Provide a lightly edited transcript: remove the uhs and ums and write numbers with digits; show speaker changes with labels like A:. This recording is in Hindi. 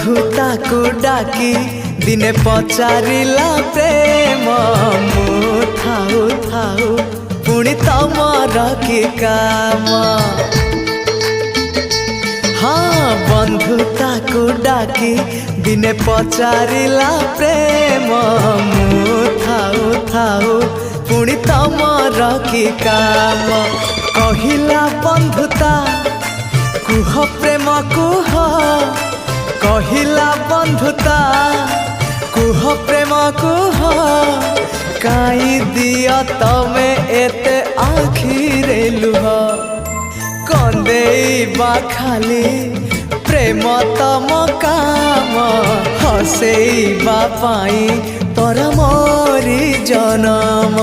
A: बंधुताकू डाकी दिने पचारिला प्रेम मु थाऊ थाऊ पुणी तमर कि काम। हाँ बंधुताकू डाकी दिने पचारिला प्रेम मु थाऊ थाऊ पुणी तमर कि काम। कहिला बंधुता कुह प्रेम कुह कहिला बंधुता कुह प्रेम कुह काई दिया तमे एते आखिरे लुह कंदेइबा खाली प्रेम तम काम हसेइबा पाई तोर मोरी जनम।